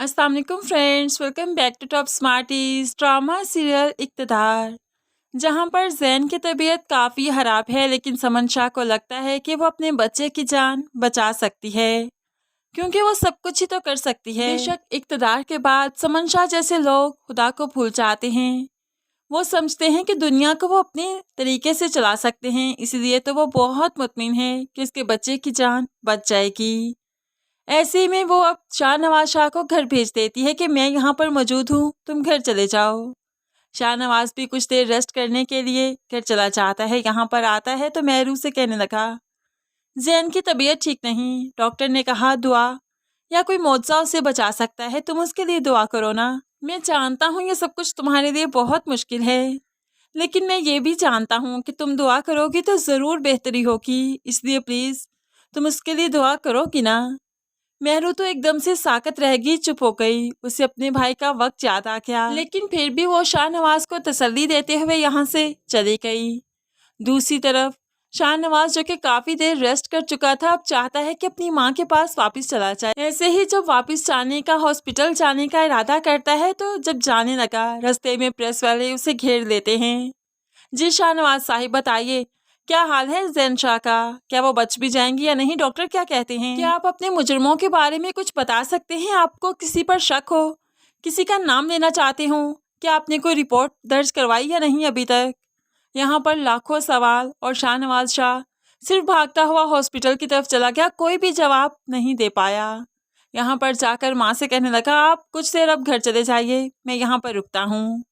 अस्सलाम वालेकुम friends, welcome back to top smarties drama serial Iqtidar. जहां पर ज़ैन की तबीयत काफ़ी ख़राब है, लेकिन समन शाह को लगता है कि वो अपने बच्चे की जान बचा सकती है, क्योंकि वो सब कुछ ही तो कर सकती है। बेशक इक़्तिदार के बाद समन शाह जैसे लोग खुदा को भूल जाते हैं। वो समझते हैं कि दुनिया को वो अपने तरीके से चला सकते हैं, इसलिए तो वो बहुत मुतमिन है कि उसके बच्चे की जान बच जाएगी। ऐसे में वो अब शाहनवाज शाह को घर भेज देती है कि मैं यहाँ पर मौजूद हूँ, तुम घर चले जाओ। शाहनवाज भी कुछ देर रेस्ट करने के लिए घर चला जाता है। यहाँ पर आता है तो महरू से कहने लगा, ज़ैन की तबीयत ठीक नहीं, डॉक्टर ने कहा दुआ या कोई मौजज़ा उसे बचा सकता है, तुम उसके लिए दुआ करो ना। मैं जानता हूँ ये सब कुछ तुम्हारे लिए बहुत मुश्किल है, लेकिन मैं ये भी जानता हूँ कि तुम दुआ करोगी तो ज़रूर बेहतरी होगी, इसलिए प्लीज़ तुम उसके लिए दुआ करोगी ना। महरू तो एकदम से साकत रह गई, चुप हो गई। उसे अपने भाई का वक्त याद आ गया, लेकिन फिर भी वो शाहनवाज को तसल्ली देते हुए यहाँ से चली गई। दूसरी तरफ शाहनवाज, जो कि काफी देर रेस्ट कर चुका था, अब चाहता है कि अपनी माँ के पास वापस चला जाए। ऐसे ही जब वापस जाने का, हॉस्पिटल जाने का इरादा करता है, तो जब जाने लगा, रास्ते में प्रेस वाले उसे घेर लेते हैं। जी शाहनवाज साहिब, बताइए क्या हाल है ज़ैन शाह का? क्या वो बच भी जाएंगी या नहीं? डॉक्टर क्या कहते हैं? क्या आप अपने मुजरमों के बारे में कुछ बता सकते हैं? आपको किसी पर शक हो, किसी का नाम लेना चाहते हो? क्या आपने कोई रिपोर्ट दर्ज करवाई या नहीं अभी तक? यहाँ पर लाखों सवाल, और शाहनवाज शाह सिर्फ भागता हुआ हॉस्पिटल की तरफ चला गया, कोई भी जवाब नहीं दे पाया। यहाँ पर जाकर माँ से कहने लगा, आप कुछ देर अब घर चले जाइए, मैं यहाँ पर रुकता हूँ।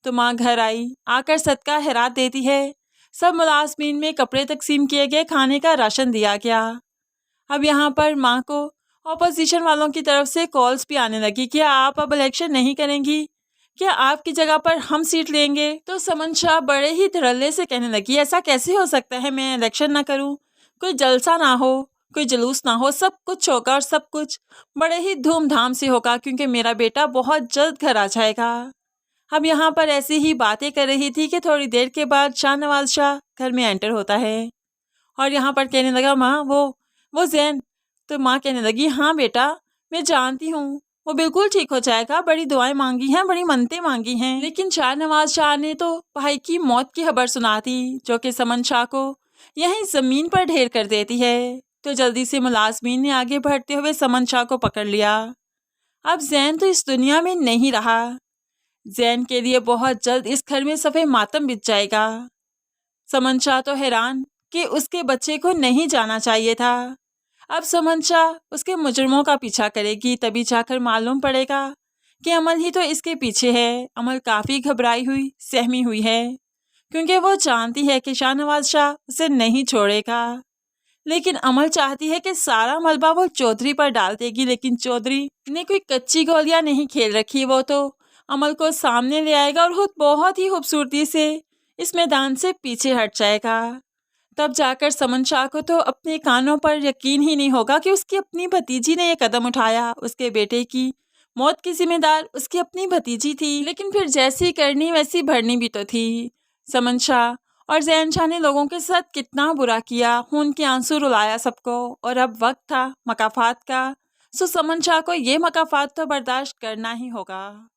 तो माँ घर आई, आकर सदका खैरात देती है। सब मुलाजमीन में कपड़े तकसीम किए गए, खाने का राशन दिया गया। अब यहाँ पर माँ को ऑपोजिशन वालों की तरफ से कॉल्स भी आने लगी, क्या आप अब इलेक्शन नहीं करेंगी? क्या आपकी जगह पर हम सीट लेंगे? तो समन शाह बड़े ही धड़ल्ले से कहने लगी, ऐसा कैसे हो सकता है, मैं इलेक्शन ना करूं? कोई जलसा ना हो, कोई जुलूस ना हो, सब कुछ होगा, और सब कुछ बड़े ही धूमधाम से होगा, क्योंकि मेरा बेटा बहुत जल्द घर आ जाएगा। अब यहाँ पर ऐसी ही बातें कर रही थी कि थोड़ी देर के बाद शाहनवाज शाह घर में एंटर होता है, और यहाँ पर कहने लगा, माँ वो ज़ैन। तो माँ कहने लगी, हाँ बेटा, मैं जानती हूँ वो बिल्कुल ठीक हो जाएगा, बड़ी दुआएं मांगी हैं, बड़ी मन्नतें मांगी हैं। लेकिन शाहनवाज शाह ने तो भाई की मौत की खबर सुना दी, जो कि समन शाह को यहीं ज़मीन पर ढेर कर देती है। तो जल्दी से मुलाजमीन ने आगे बढ़ते हुए समन शाह को पकड़ लिया। अब ज़ैन तो इस दुनिया में नहीं रहा। ज़ैन के लिए बहुत जल्द इस घर में सफ़े मातम बिछ जाएगा। समन शाह तो हैरान कि उसके बच्चे को नहीं जाना चाहिए था। अब समन शाह उसके मुजरमों का पीछा करेगी, तभी जाकर मालूम पड़ेगा कि अमल ही तो इसके पीछे है। अमल काफ़ी घबराई हुई, सहमी हुई है, क्योंकि वो जानती है कि शाहनवाज शाह उसे नहीं छोड़ेगा। लेकिन अमल चाहती है कि सारा मलबा वो चौधरी पर डाल देगी, लेकिन चौधरी ने कोई कच्ची गोलियां नहीं खेल रखी। वो तो अमल को सामने ले आएगा और खुद बहुत ही खूबसूरती से इस मैदान से पीछे हट जाएगा। तब जाकर समन शाह को तो अपने कानों पर यकीन ही नहीं होगा कि उसकी अपनी भतीजी ने यह कदम उठाया। उसके बेटे की मौत की जिम्मेदार उसकी अपनी भतीजी थी, लेकिन फिर जैसी करनी वैसी भरनी भी तो थी। समन शाह और ज़ैन शाह ने लोगों के साथ कितना बुरा किया, खून के आंसू रुलाया सबको, और अब वक्त था मकाफात का। सो समन शाह को ये मकाफात तो बर्दाश्त करना ही होगा।